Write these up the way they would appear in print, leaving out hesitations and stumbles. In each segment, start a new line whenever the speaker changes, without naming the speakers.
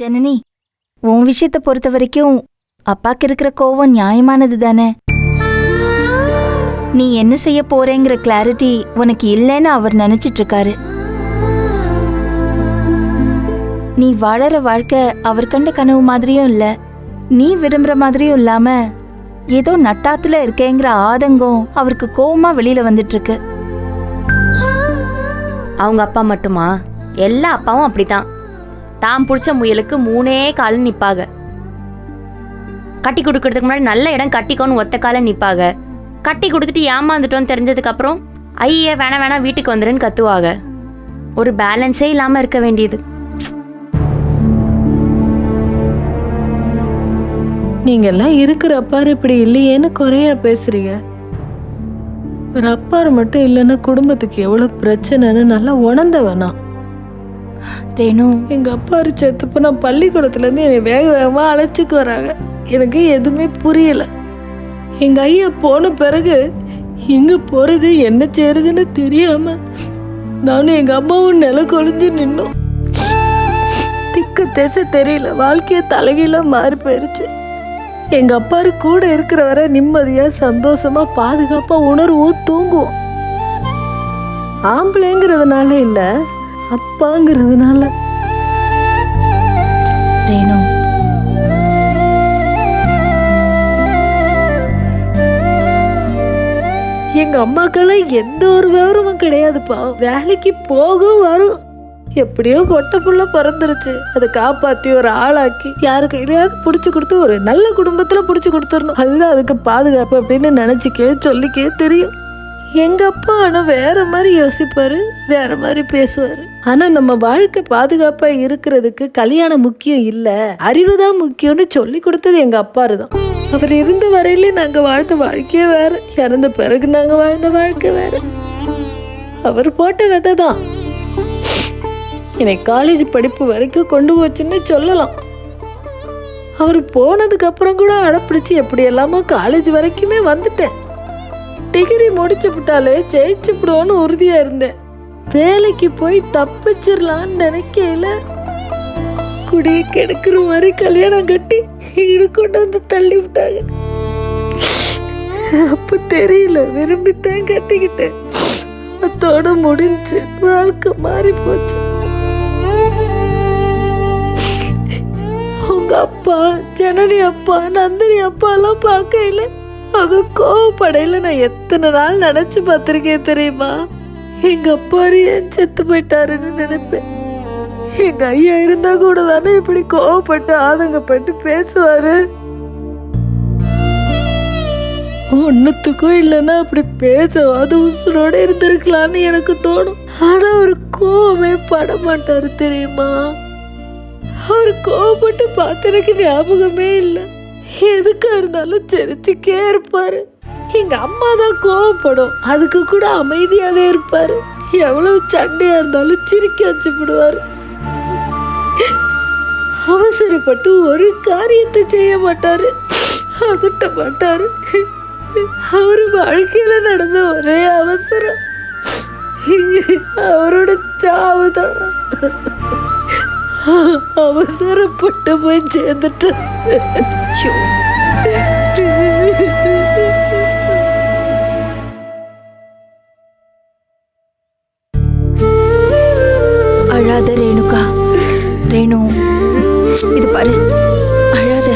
ஜனனி, உன் விஷயத்தை பொறுத்த வரைக்கும் அப்பாக்கு இருக்கிற கோவம் நியாயமானது தானே? நீ என்ன செய்ய போறேங்கிற கிளாரிட்டி உனக்கு இல்லைன்னு அவர் நினைச்சிட்டு இருக்காரு. நீ வாழற வாழ்க்கை அவர் கண்ட கனவு மாதிரியும் இல்ல, நீ விரும்புற மாதிரியும் இல்லாம ஏதோ நட்டாத்துல இருக்கேங்கிற ஆதங்கம் அவருக்கு கோவமா வெளியில வந்துட்டு இருக்கு.
அவங்க அப்பா மட்டுமா? எல்லா அப்பாவும் அப்படித்தான். தான் பிடிச்ச முயலுக்கு 3 கால நிப்பாங்க. கட்டி கொடுக்கறதுக்கு முன்னாடி நல்ல இடம் கட்டிக்கோன்னு ஒத்த கால நிப்பாங்க. கட்டி கொடுத்துட்டு ஏமாந்துட்டோன்னு தெரிஞ்சதுக்கு அப்புறம் ஐயே வேணா வீட்டுக்கு வந்துருன்னு கத்துவாங்க. ஒரு பேலன்ஸே இல்லாம இருக்க வேண்டியது.
நீங்க எல்லாம் இருக்கிற அப்பாரு இப்படி இல்லையேன்னு குறையா பேசுறீங்க. ஒரு அப்பாரு மட்டும் இல்லைன்னா குடும்பத்துக்கு எவ்வளவு பிரச்சனைன்னு நல்லா உணர்ந்தவனா.
ரேணு,
எங்க அப்பாரு செத்துப்ப நான் பள்ளிக்கூடத்துல இருந்து என்னை வேக வேகமா அழைச்சிக்கு வராங்க. எனக்கு எதுவுமே புரியல. எங்க ஐயா போன பிறகு எங்க போறது என்ன செய்யறதுன்னு தெரியாம நானும் எங்க அம்மாவும் நில கொழிஞ்சு நின்னோம். திக்கு திசை தெரியல, வாழ்க்கைய தலைகீழ மாறி போயிருச்சு. எங்க அப்பாரு கூட இருக்கிற வரை நிம்மதியா சந்தோஷமா பாதுகாப்பா உணர்வோம், தூங்குவோம். ஆம்பளைங்கிறதுனால இல்ல, அப்பாங்கிறதுனால.
ரேணு,
எங்க அம்மாக்கெல்லாம் எந்த ஒரு விவரமும் கிடையாதுப்பா. வேலைக்கு போகும் வரும். எப்படியோ பொட்ட புள்ள பிறந்துருச்சு, அதை காப்பாத்தி ஒரு ஆளாக்கி யாரு கையிலையாவது புடிச்சு கொடுத்து ஒரு நல்ல குடும்பத்துல புடிச்சு கொடுத்துடணும். அதுதான் அதுக்கு பாதுகாப்பு அப்படின்னு நினைச்சிக்கே சொல்லிக்கே தெரியும். எங்க அப்பா ஆனா வேற மாதிரி யோசிப்பாரு, வேற மாதிரி பேசுவாரு. ஆனா நம்ம வாழ்க்கை பாதுகாப்பா இருக்கிறதுக்கு கல்யாணம் முக்கியம் இல்ல, அறிவுதான் முக்கியம்னு சொல்லி கொடுத்தது எங்க அப்பாரு தான். அவர் இருந்த வரையிலே நாங்க வாழ்ந்த வாழ்க்கையே வேற, இறந்த பிறகு நாங்க வாழ்ந்த வாழ்க்கை வேற. அவர் போட்ட விதை தான் என்னை காலேஜ் படிப்பு வரைக்கும் கொண்டு போச்சுன்னு சொல்லலாம். அவர் போனதுக்கு அப்புறம் கூட அடப்பிடிச்சு எப்படி எல்லாமோ காலேஜ் வரைக்குமே வந்துட்டேன். டிகிரி முடிச்சு விட்டாலே ஜெயிச்சு விடுவோன்னு உறுதியா இருந்தேன். வேலைக்கு போய் தப்பிச்சிடலான்னு நினைக்கல, குடியை கெடுக்கிற மாதிரி கல்யாணம் கட்டி இடு கொண்டு வந்து தள்ளி விட்டாங்க. அப்ப தெரியல, விரும்பித்தான் கட்டிக்கிட்டேன். அதோட முடிஞ்சு வாழ்க்கை மாறி போச்சு. உங்க அப்பா, ஜனனி அப்பா, நந்தினி அப்பா எல்லாம் பார்க்கல, அவங்க கோவப்படையில நான் எத்தனை நாள் நினைச்சு பார்த்திருக்கேன் தெரியுமா? எங்க அப்பா ஏன் செத்து போயிட்டாருன்னு நினைப்பேன். எங்க ஐயா இருந்தா கூட தானே இப்படி கோவப்பட்டு ஆதங்கப்பட்டு பேசுவாரு. ஒன்னுத்துக்கும் இல்லைன்னா அப்படி பேசவாது உசுரோட இருந்திருக்கலான்னு எனக்கு தோணும். ஆனா ஒரு கோவமே பட மாட்டாரு தெரியுமா? அவர் கோவப்பட்டு பார்த்து எனக்கு ஞாபகமே இல்லை. எதுக்கா இருந்தாலும் சிரிச்சுக்கே இருப்பாரு. எங்க அம்மா தான் கோவப்படும், அதுக்கு கூட அமைதியாவே இருப்பாரு. எவ்வளவு சண்டையா இருந்தாலும் சிரிக்க வச்சு விடுவாரு. அவசரப்பட்டு ஒரு காரியத்தை செய்ய மாட்டாரு, அதட்ட மாட்டாரு. அவரு வாழ்க்கையில நடந்த ஒரே அவசரம் அவரோட சாவுதான். அவசரப்பட்டு போய் சேர்ந்துட்டு
அழாத ரேணுகா. ரேணு, இது பாரு, அழாத.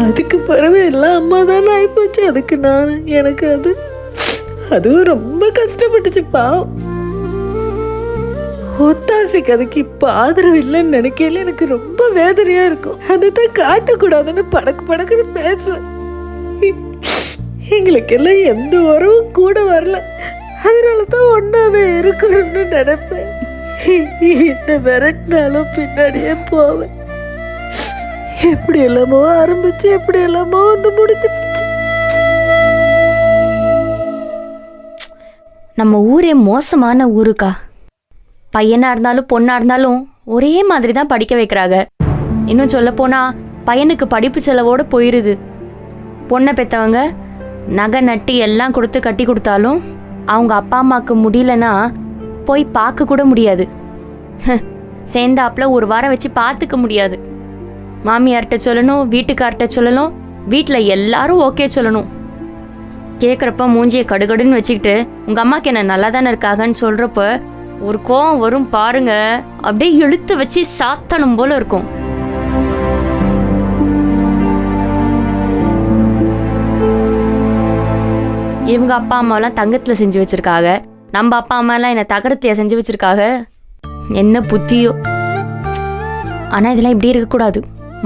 அதுக்கு பிறகு எல்லாம் அம்மா தானே ஆயிப்போச்சு. அதுக்கு நான் எனக்கு அதுவும் ரொம்ப கஷ்டப்பட்டுச்சு பாவம். ஒத்தாசைக்கு அதுக்கு இப்ப ஆதரவு இல்லைன்னு நினைக்கல எனக்கு ரொம்ப வேதனையா இருக்கும். அதைத்தான் காட்டக்கூடாதுன்னு படக்கு படக்குன்னு பேசுவேன். எங்களுக்கு எல்லாம் எந்த உறவும் கூட வரல, அதனாலதான் ஒன்னாவே இருக்கணும்னு நினைப்பேன். என்ன விரட்டினாலும் பின்னாடியே போவேன். எப்படி எல்லாமோ ஆரம்பிச்சு எப்படி எல்லாமோ வந்து முடிஞ்சிருச்சு.
நம்ம ஊரே மோசமான ஊருக்கா. பையனா இருந்தாலும் பொண்ணா இருந்தாலும் ஒரே மாதிரி தான் படிக்க வைக்கிறாங்க. இன்னும் சொல்ல போனா பையனுக்கு படிப்பு செலவோட போயிருது. பொண்ணை பெற்றவங்க நகை நட்டி எல்லாம் கொடுத்து கட்டி கொடுத்தாலும் அவங்க அப்பா அம்மாவுக்கு முடியலன்னா போய் பார்க்க கூட முடியாது. சேர்ந்தாப்புல ஒரு வாரம் வச்சு பார்த்துக்க முடியாது. மாமியார்கிட்ட சொல்லணும், வீட்டுக்கார்ட்ட சொல்லணும், வீட்டில் எல்லாரும் ஓகே சொல்லணும். கேட்குறப்ப மூஞ்சியை கடுகடுன்னு வச்சுக்கிட்டு உங்கள் அம்மாக்கு என்ன நல்லா தானே இருக்காங்கன்னு சொல்கிறப்ப ஒரு கோவம் வரும் பாருங்க. அப்படியே இழுத்து வச்சு சாத்தணும் போல இருக்கும். இவங்க அப்பா அம்மாவெல்லாம் தங்கத்தில் செஞ்சு வச்சிருக்காங்க, நம்ம அப்பா அம்மாலாம் என்ன தகரத்தையா செஞ்சு வச்சிருக்காங்க. என்ன புத்தியோ. ஆனால் இதெல்லாம் இப்படி இருக்கக்கூடாது,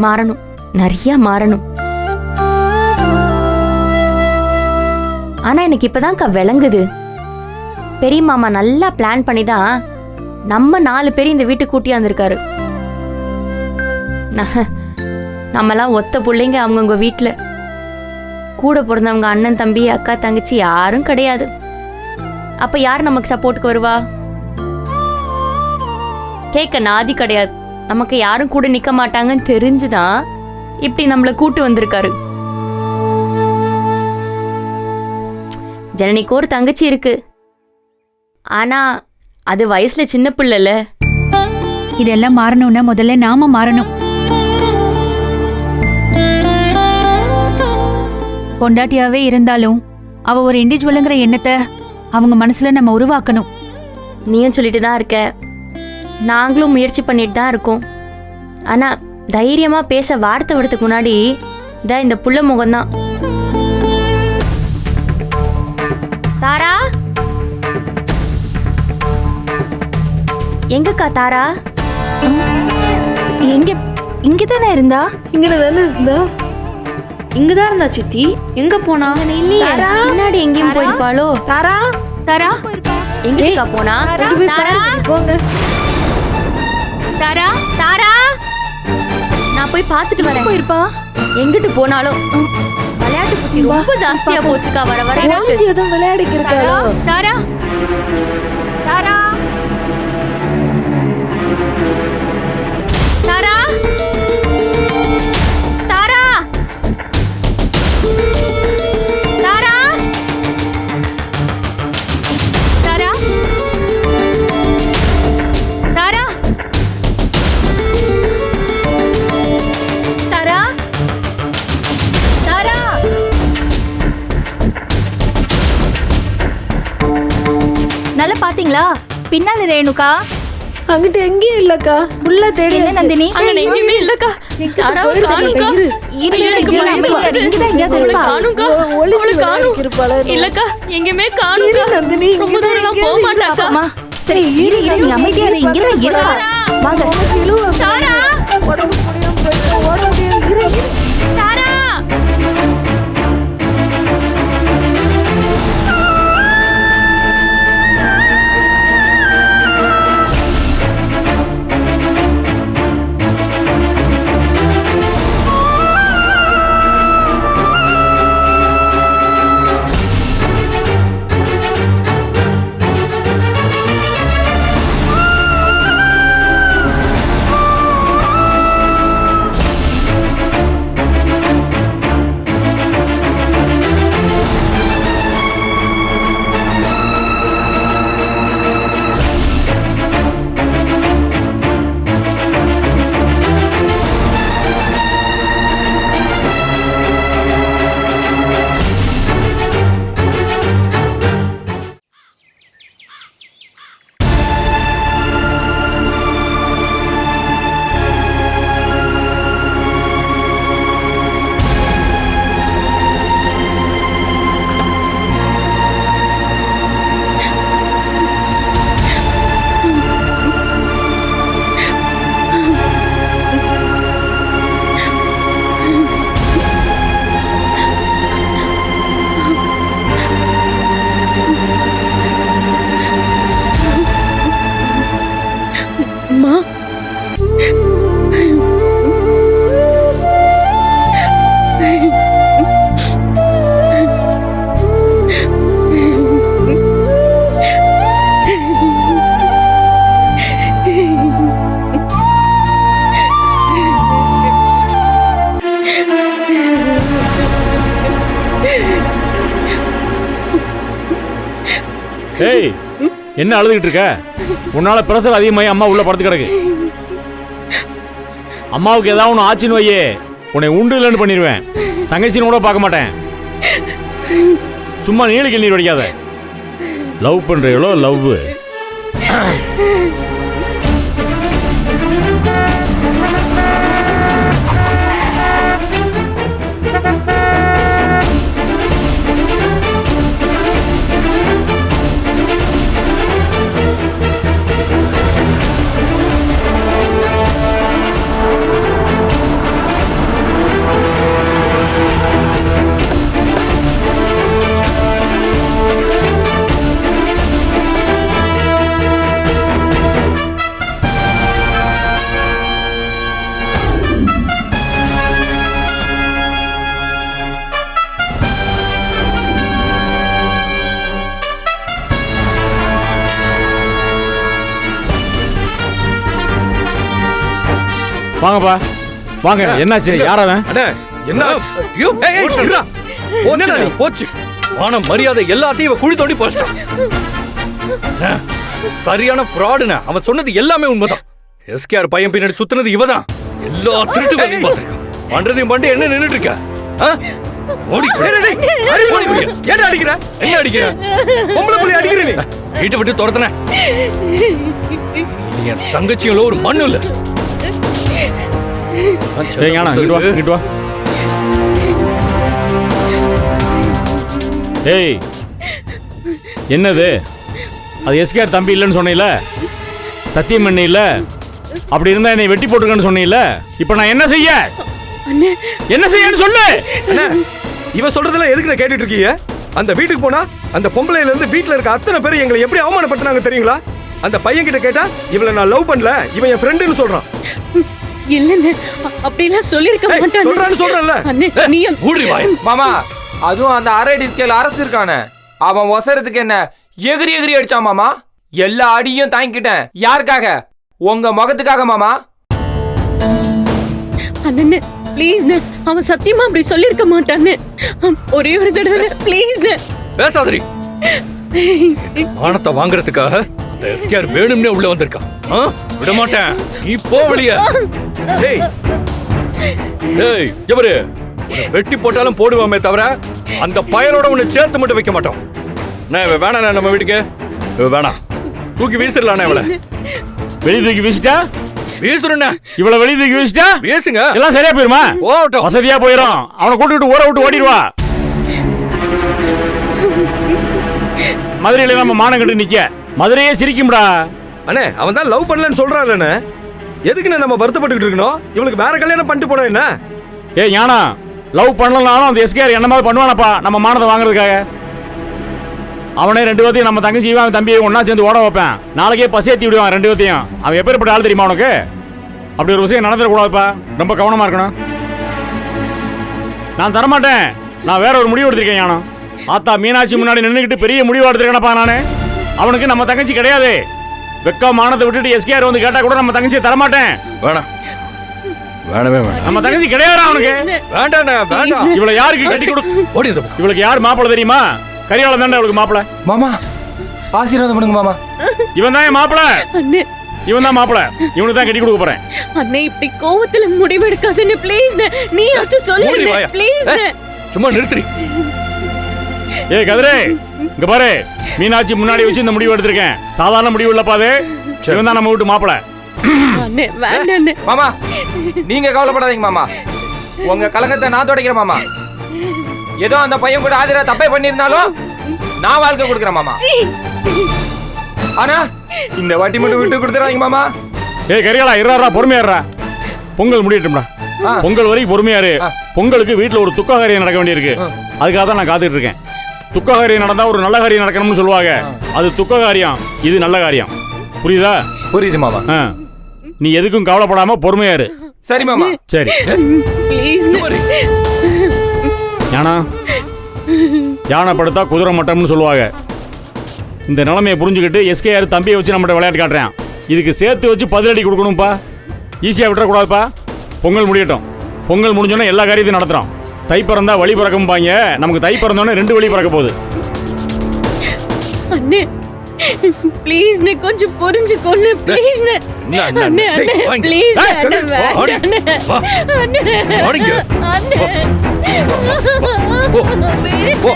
மாறணும், நிறைய மாறணும். ஆனால் எனக்கு இப்போதான்க்கா விளங்குது, பெரிய மாமா நல்லா பிளான் பண்ணி தான் நம்ம 4 பேர் இந்த வீட்டுக்கு கூட்டியாந்துருக்காரு. நம்மலாம் ஒத்த பிள்ளைங்க அவங்கவுங்க வீட்டில். கூட பிறந்தவங்க அண்ணன் தம்பி அக்கா தங்கச்சி யாரும் கிடையாது. அப்போ யார் நமக்கு சப்போர்ட்டுக்கு வருவா? கேட்க நாதி கிடையாது. நமக்கு யாரும் கூட நிற்க மாட்டாங்கன்னு தெரிஞ்சுதான் இப்படி நம்மளை கூட்டு வந்திருக்காரு. ஜனனிக்கு ஒரு தங்கச்சி இருக்கு, ஆனா அது வயசுல சின்ன பிள்ளைல.
இதெல்லாம் மாறணும்னா முதல்ல நாம மாறணும். பொண்டாட்டியாவே இருந்தாலும் அவ ஒரு இண்டிவிஜுவலுங்கிற எண்ணத்தை அவங்க மனசுல நம்ம உருவாக்கணும்.
நீயும் சொல்லிட்டு தான் இருக்க, நாங்களும் முயற்சி பண்ணிட்டு தான் இருக்கோம். ஆனா தைரியமா பேச வார்த்தை வரதுக்கு முன்னாடி தான் இந்த புள்ள முகம்தான். தாரா, எங்கக்கா தாரா?
எங்க இங்கதானே இருந்தா?
இங்கே தானே இருந்தா?
இங்கதான் இருந்தா சித்தி. எங்க போனா?
இல்லையே, முன்னாடி எங்கேயும் போயிருப்பாளோ?
தாரா
தாரா,
எங்கக்கா போனா? தாரா,
போங்க.
தாரா,
தாரா, நான் போய் பார்த்துட்டு வரேன்.
போயிருப்பா.
எங்கிட்டு போனாலும் விளையாட்டு புத்தி ரொம்ப ஜாஸ்தியா போச்சுக்கா. வர வர எனக்கு.
குழந்தை எதுவும் விளையாடிக்கு இருக்காளோ?
தாரா, தாரா,
தாரா, தாரா, தாரா,
தாரா, தாரா, தாரா, தாரா.
நல்லா பாத்தீங்களா? பின்னால ரேணுகா.
அங்கிட்டு எங்கேயும் இல்லக்கா. உள்ள தேடி
என்ன நந்தினி?
அங்க எங்கேயுமே இல்லக்கா. தாராவை காணும்க்கா. எனக்கு பயமா இருக்கு. அவளை காணும்க்கா. அவளை காணும். இல்லக்கா, எங்கேயுமே காணும்க்கா.
நந்தினி,
ரொம்ப தூரம்லாம் போக மாட்டாக்கா.
அம்மா, சரி இரு இரு, நீ அமைதியா இரு. இங்கதான் இரு. வாங்க.
தாரா,
உடம்பு முடியாம போயிட்டு ஓட முடியாது. இரு, இரு.
தாரா.
ஏய், என்ன அழுதுகிட்டு இருக்க? உன்னால பிரசவம் அதிகமாகி அம்மா உள்ள படுத்து கிடக்கு. அம்மாவுக்கு ஏதாவது ஒன்று ஆச்சுன்னு வையே, உன்னை உண்டு இல்லைன்னு பண்ணிடுவேன். தங்கச்சின்னு கூட பார்க்க மாட்டேன். சும்மா நீளுக்கு நீர் வடிக்காத. லவ் பண்றீங்களோ லவ்? வாங்கப்பா வாங்க. என்னாச்சு? யாராவன்?
என்ன போச்சு? மான மரியாதை எல்லாத்தையும் இவ குழி தோண்டி போச்சிட்டான். சரியான ஃப்ராடுன. அவன் சொன்னது எல்லாமே உண்மைதான். எஸ்கேஆர் பையன் பின்னாடி சுத்தினது இவதான். எல்லா திருட்டு வேலையும் பார்த்திருக்கான். பண்றதையும் பண்ணி என்ன நின்னுட்டு இருக்க? என்ன அடிக்கிற? என்ன அடிக்கிற? பொம்பளை புள்ளி அடிக்கிற நீ? வீட்டை விட்டு துரத்துன. என் தங்கச்சியும் ஒரு மண்ணு இல்ல.
ஏய், என்னது? அது எஸ்கேஆர் தம்பி இல்லைன்னு சொன்னீல, சத்தியம் பண்ண இல்ல. அப்படி இருந்தா என்னை வெட்டி போட்டுருக்கன்னு சொன்னீல. இப்ப நான் என்ன செய்ய? என்ன செய்யன்னு சொல்லு.
இவன் சொல்றதெல்லாம் எதுக்கு நான் கேட்டுட்டு இருக்கீங்க? அந்த வீட்டுக்கு போனா அந்த பொம்பளையில இருந்து வீட்டுல இருக்க அத்தனை பேர் எங்களை எப்படி அவமானப்படுத்தினாங்க தெரியுங்களா? அந்த பையன் கிட்ட கேட்டா இவளை நான் லவ் பண்ணல, இவன் என் ஃப்ரெண்டுன்னு சொல்றான்.
இல்லன்னு அப்படிலாம் சொல்லிருக்க மாட்டானே.
சொல்றான்னு சொல்றேன்ல.
நீ
ஊடி வாய்.
மாமா, அதுவும் அந்த அரடி ஸ்கேல் அரசு இருக்கானே, அவன் ஒசரத்துக்கு என்ன எகிரி எகிரி அடிச்சான் மாமா. எல்லா அடியும் தாங்கிக்கிட்டேன். யாருக்காக? உங்க முகத்துக்காக மாமா.
அண்ணே ப்ளீஸ், அவன் சத்தியமா அப்படி சொல்லிருக்க மாட்டானே. ஒரே ஒரு தடவை ப்ளீஸ்.
பேசாதடி. மானத்தை வாங்குறதுக்காக அந்த எஸ்கேஆர் வேணும்னே உள்ள வந்திருக்கான். விட மாட்டேன். நீ போ வெளிய. டேய் டேய் ஜபரு, உன்னை வெட்டி போட்டாலும் போடுவாமே தவிர அந்த பயலோட உன்னை சேர்த்து மட்டும் வைக்க மாட்டோம். நான் வேணாம். நம்ம வீட்டுக்கு வேணாம். தூக்கி வீசிடலாம். இவளை
வெளியே தூக்கி வீசிட்டா?
வீசுறேன்.
இவ்வளவு வெளியே தூக்கி வீசிட்டா
வீசுங்க,
எல்லாம் சரியா போயிருமா?
ஓட்டும்.
வசதியா போயிடும். அவனை கூட்டிட்டு ஊரை விட்டு ஓடிடுவா. மதுரையில நம்ம மானம் கட்டு நிக்க. மதுரையே சிரிக்கும்டா.
அண்ணே, அவன் தான் லவ் பண்ணலன்னு சொல்றான்லண்ணே. எதுக்குண்ணே நம்ம வருத்தப்பட்டுக்கிட்டு இருக்கணும்? இவளுக்கு வேற கல்யாணம் பண்ணிட்டு போனா என்ன?
ஏய் ஞானா, லவ் பண்ணலனாலும் அந்த எஸ்கேஆர் என்ன மாதிரி பண்ணுவானப்பா நம்ம மானத்தை வாங்குறதுக்காக. அவனே 2 பேர்த்தையும் நம்ம தங்கச்சியும் அவன் தம்பியை ஒன்னா சேர்ந்து ஓட வைப்பேன். நாளைக்கே பசேத்தி விடுவான் 2 பேர்த்தையும். அவன் எப்பேற்பட்ட ஆள் தெரியுமா உனக்கு? அப்படி ஒரு விஷயம் நடந்துடக்கூடாதுப்பா. ரொம்ப கவனமா இருக்கணும். நான் தரமாட்டேன். நான் வேற ஒரு முடிவு எடுத்திருக்கேன் ஞானம். ஆத்தா மீனாட்சி முன்னாடி நின்றுக்கிட்டு பெரிய முடிவு எடுத்திருக்கேனப்பா நானு. அவனுக்கு நம்ம தங்கச்சி கிடையாது. வெக்க மானத்தை விட்டுட்டு எஸ்கேஆர் வந்து கேட்டா கூட நம்ம தங்கச்சியை தரமாட்டேன்.
வேணாம், வேணவே வேணாம்.
நம்ம தங்கச்சி கிடையாது அவனுக்கு.
வேண்டாண்ணே, வேண்டாம்.
இவளை யாருக்கு கட்டி கொடு?
ஓடி.
இவளுக்கு யார் மாப்பிள்ள தெரியுமா? கரியாளன் தானே அவளுக்கு மாப்பிள்ள.
மாமா ஆசீர்வாதம் பண்ணுங்க மாமா.
இவன் தான் என் மாப்பிள்ள.
அண்ணே,
இவன் தான் மாப்பிள்ள. இவனுக்கு தான் கட்டி கொடுக்க போறேன்.
அண்ணே இப்படி கோவத்துல முடிவெடுக்காதே ப்ளீஸ். நீ ஆச்சு சொல்லு ப்ளீஸ்.
சும்மா நிறுத்துறி.
ஏய் கதிரே, இங்க பாரு. மீனாட்சி முன்னாடி வச்சு இந்த முடிவு எடுத்திருக்கேன். சாதாரண முடிவு இல்லப்பா அது. இவன் தான் நம்ம வீட்டு மாப்பிள்ள.
அண்ணே வேண்டாண்ணே.
மாமா நீங்க கவலைப்படாதீங்க மாமா. உங்க கலங்கத்தை நான் துடைக்கிறேன் மாமா. ஏதோ அந்த பையன் கூட ஆதிரா தப்பே பண்ணிருந்தாலும் நான் வாழ்க்கை கொடுக்குறேன் மாமா. ஆனா இந்த வாட்டி மட்டும் விட்டு கொடுத்துறாதீங்க மாமா.
ஏய் கரியாளா, இருறா, பொறுமையா இருறா. பொங்கல் முடியட்டும்டா. பொங்கல் வரைக்கும் பொறுமையா இரு. பொங்கலுக்கு வீட்டுல ஒரு துக்க காரியம் நடக்க வேண்டியிருக்கு. அதுக்காக தான் நான் காத்துட்டு இருக்கேன். துக்க காரியம் நடந்தா ஒரு நல்ல காரியம் நடக்கணும்னு சொல்லுவாங்க. அது துக்க காரியம், இது நல்ல காரியம். புரியுதா?
புரியுது மாமா.
நீ எதுக்கும் கவலைப்படாம பொறுமையா இரு.
சரி மாமா.
சரி
ப்ளீஸ்.
யானா, யானை படுத்தா குதிரை மட்டம்னு சொல்லுவாங்க. இந்த நிலைமையை புரிஞ்சுக்கிட்டு எஸ்கேஆர் தம்பியை வச்சு நம்மகிட்ட விளையாட்டு காட்டுறேன். இதுக்கு சேர்த்து வச்சு பதிலடி கொடுக்கணும்ப்பா. ஈஸியாக விட்டுறக்கூடாதுப்பா. பொங்கல் முடியட்டும். பொங்கல் முடிஞ்சோன்னே எல்லா காரியத்தையும் நடத்துகிறோம். தை பிறந்தா வழி பிறக்கும்பாங்க. நமக்கு தை பிறந்தோடனே 2 வழி பிறக்க போகுது.
அண்ணே ப்ளீஸ் கொஞ்சம் புரிஞ்சுக்கொன்னு ப்ளீஸ்
என்ன, என்ன,
அண்ணே
டேய்,
அண்ணே
வாங்க.
ப்ளீஸ்
ஏய்,
அண்ணே
வாடி.
வேண்டாம்
வா.
அண்ணே
வாடிங்க.
அண்ணே
போ. போ.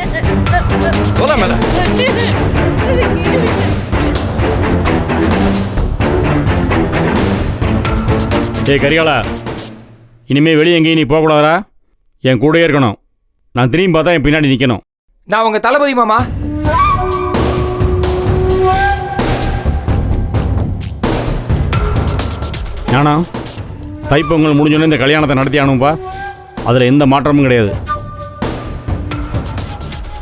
போலாம் மேல.
ஏய் கரிகாலா, இனிமே வெளியே எங்கேயும் நீ போகக்கூடாதா? என் கூடயே இருக்கணும். நான் திரும்பி பார்த்தா என் பின்னாடி நிற்கணும்.
நான் உங்க தளபதி மாமா.
ஞானா, தைப்பொங்கல் முடிஞ்சோன்னே இந்த கல்யாணத்தை நடத்தி ஆகணும்பா. அதில் எந்த மாற்றமும் கிடையாது.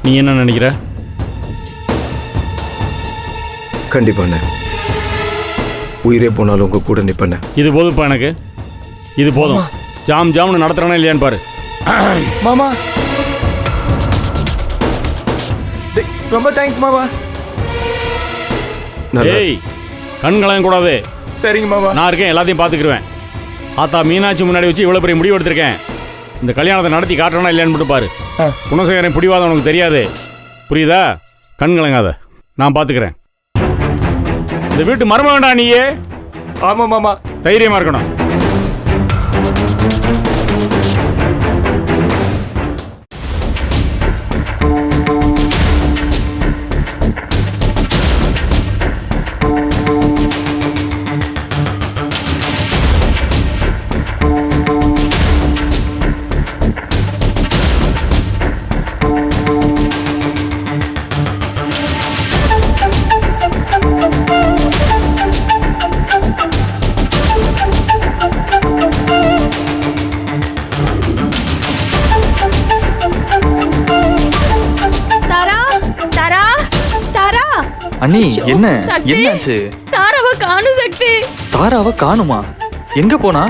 நீ என்ன நினைக்கிற?
கண்டிப்பாண்ணே, உயிரே போனாலும் உங்க கூட நிப்பண்ணே.
இது போதும்ப்பா எனக்கு. இது போதும். ஜாம் ஜாம்னு நடத்துறானே இல்லையான்னு பாரு.
மாமா டேய், ரொம்ப தேங்க்ஸ் மாமா.
நல்லா
ஏய், கண் கலங்க கூடாது.
சரிங்க மாமா.
நான் இருக்கேன், எல்லாத்தையும் பார்த்துக்கிருவேன். ஆத்தா மீனாட்சி முன்னாடி வச்சு இவ்வளோ பெரிய முடிவு எடுத்திருக்கேன். இந்த கல்யாணத்தை நடத்தி காட்டுறானா இல்லையான்னு மட்டும் பாரு. குணசேகரன் பிடிவாதம் உனக்கு தெரியாது, புரியுதா? கண் கலங்காத, நான் பார்த்துக்கிறேன். இந்த வீட்டு மரும வேண்டாம் நீயே.
ஆமா மாமா.
தைரியமா இருக்கணும்.
அண்ணி, என்ன என்னாச்சு?
தாராவை காணும் சக்தி.
தாராவை காணுமா? எங்க போனா?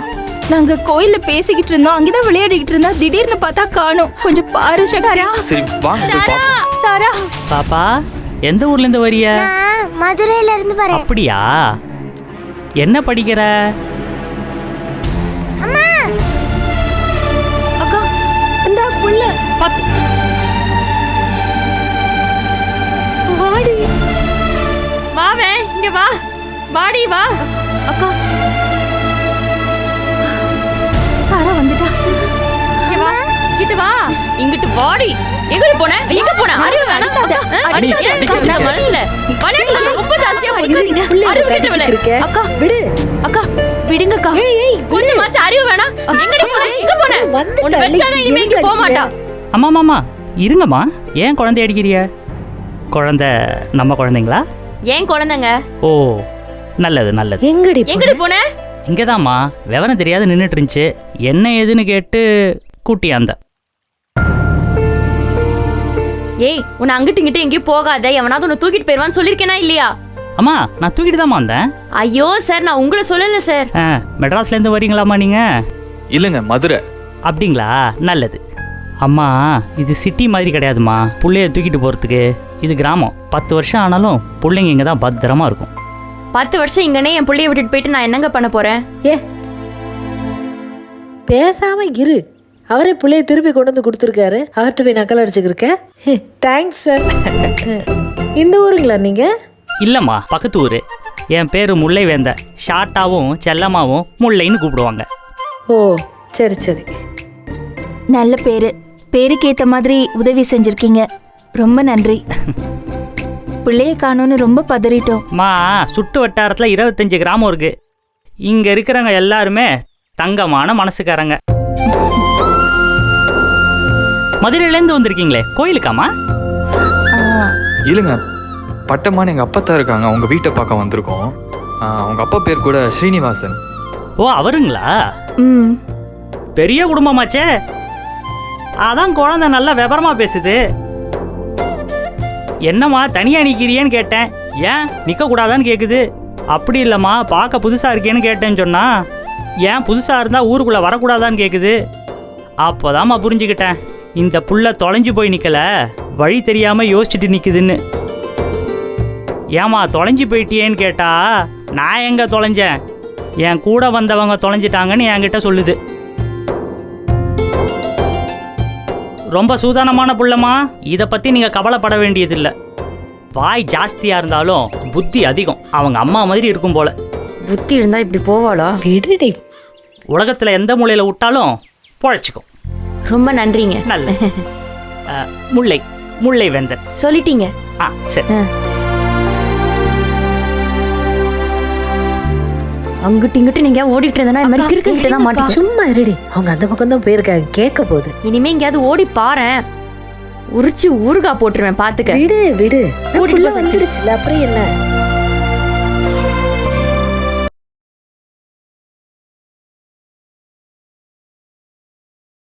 நாங்க கோயில்ல பேசிக்கிட்டு இருந்தோம், அங்கதான் விளையாடிக்கிட்டு இருந்தா திடீர்னு பார்த்தா காணோம். கொஞ்சம் பாரு சக்தி.
சரி வாங்க போய் பாப்போம்.
தாரா,
பாப்பா, எந்த ஊர்ல இருந்து வரிய?
மதுரையில இருந்து வரேன்.
அப்படியா? என்ன படிக்கிற?
அம்மா,
அக்கா இந்த புள்ள
பாத்து.
வாடி.
வாவே, இங்க வா. வாடி வா.
அக்கா தாரா வந்துட்டா.
இங்க வா. இங்கிட்டு வா. இங்கிட்டு வாடி. எங்க போன? எங்க போன? அறிவு வேணாம். அடிச்ச மனசுல விளையாட்டுல ரொம்ப ஜாஸ்தியா போச்சு. அறிவு கிட்டவளே.
அக்கா விடு. அக்கா விடுங்கக்கா.
கொஞ்சமாச்சு அறிவு வேணாம். எங்கடி போன? எங்க போன? உன்னை வெச்சாதான் இனிமே இங்க போக மாட்டா.
அம்மா மாமா இருங்கம்மா, ஏன் குழந்தை அடிக்கிறிய? குழந்தை நம்ம குழந்தைங்களா?
ஏன் குழந்தைங்க?
ஓ, நல்லது நல்லது.
எங்கடி போன?
இங்கதாம்மா, விவரம் தெரியாத நின்றுட்டு இருந்துச்சு. என்ன ஏதுன்னு கேட்டு கூட்டியாந்த.
ஏய், உன்னை அங்கிட்டு இங்கிட்டு எங்கேயும் போகாத. எவனாவது உன்னை தூக்கிட்டு போயிருவான்னு சொல்லிருக்கேனா இல்லையா?
அம்மா, நான் தூக்கிட்டு தாம்மா வந்தேன்.
ஐயோ சார், நான் உங்களை சொல்லல சார்.
மெட்ராஸ்ல இருந்து வரீங்களாம்மா நீங்க?
இல்லங்க, மதுரை.
அப்படிங்களா? நல்லது. அம்மா, இது சிட்டி மாதிரி கிடையாதுமா புள்ளைய தூக்கிட்டு போறதுக்கு. இது கிராமம். 10 வருஷம் ஆனாலும் பிள்ளைங்க இங்கே தான் பத்திரமா இருக்கும்.
10 வருஷம் இங்கனே என் பிள்ளைய விட்டுட்டு போயிட்டு நான் என்னங்க பண்ண போறேன்?
பேசாம இரு. அவரே பிள்ளைய திருப்பி கொண்டு வந்து கொடுத்துருக்காரு. அவர்கிட்ட போய் நக்கல் அடிச்சுக்கிருக்க. Thanks sir. இந்த ஊருங்களா நீங்க?
இல்லைம்மா, பக்கத்து ஊர். என் பேர் முல்லை வேந்த. ஷார்ட்டாகவும் செல்லமாகவும் முல்லைன்னு கூப்பிடுவாங்க.
ஓ சரி சரி.
நல்ல பேரு. பேருக்கு ஏத்த மாதிரி உதவி செஞ்சிருக்கீங்க, ரொம்ப நன்றி. பிள்ளைய காணோன்னு ரொம்ப பதறிட்டோம்.
மா, சுட்டு வட்டாரத்தில் 25 கிராமம் இருக்கு. இங்கே இருக்கிறவங்க எல்லாருமே தங்கமான மனசுக்காரங்க. மதுரையிலேருந்து வந்திருக்கீங்களே, கோயிலுக்காமா?
இல்லைங்க, பட்டம்மான்னு எங்கள் அப்பா தான் இருக்காங்க. அவங்க வீட்டை பார்க்க வந்திருக்கோம். அவங்க அப்பா பேர் கூட ஸ்ரீனிவாசன்.
ஓ, அவருங்களா?
ம்,
பெரிய குடும்பமாச்சே. அதான் குழந்தை நல்லா விவரமா பேசுது. என்னம்மா தனியாக நிற்கிறியேன்னு கேட்டேன். ஏன் நிற்கக்கூடாதான்னு கேட்குது. அப்படி இல்லைம்மா, பார்க்க புதுசாக இருக்கேன்னு கேட்டேன்னு சொன்னா, ஏன் புதுசாக இருந்தால் ஊருக்குள்ளே வரக்கூடாதான்னு கேட்குது. அப்போதாம்மா புரிஞ்சுக்கிட்டேன், இந்த புள்ள தொலைஞ்சு போய் நிற்கல, வழி தெரியாமல் யோசிச்சுட்டு நிற்குதுன்னு. ஏம்மா தொலைஞ்சு போயிட்டியேன்னு கேட்டா, நான் எங்கே தொலைஞ்சேன், என் கூட வந்தவங்க தொலைஞ்சிட்டாங்கன்னு என்கிட்ட சொல்லுது. ரொம்ப சூதானமான புள்ளம்மா, இதை பற்றி நீங்கள் கவலைப்பட வேண்டியதில்லை. வாய் ஜாஸ்தியா இருந்தாலும் புத்தி அதிகம். அவங்க அம்மா மாதிரி இருக்கும் போல.
புத்தி இருந்தா இப்படி போவாளா?
விடுடி.
உலகத்துல எந்த மூலையில விட்டாலும் பொழைச்சிக்கும்.
ரொம்ப நன்றிங்க.
நல்ல முல்லை முல்லை வேந்தன்
சொல்லிட்டீங்க.
சரி.
அங்கிட்டு இங்கிட்டு நீங்க ஓடிட்டு இருந்தனா இந்த மாதிரி கிறுக்கு கிட்ட தான் மாட்டீங்க.
சும்மா இருடி, அவங்க அந்த பக்கம் தான் போயிருக்காங்க, கேட்க போகுது.
இனிமே எங்கேயாவது ஓடி பாறேன், உரிச்சு ஊறுகாய் போட்டுருவேன் பாத்துக்க.
விடு விடு, வந்துருச்சுல அப்புறம் என்ன?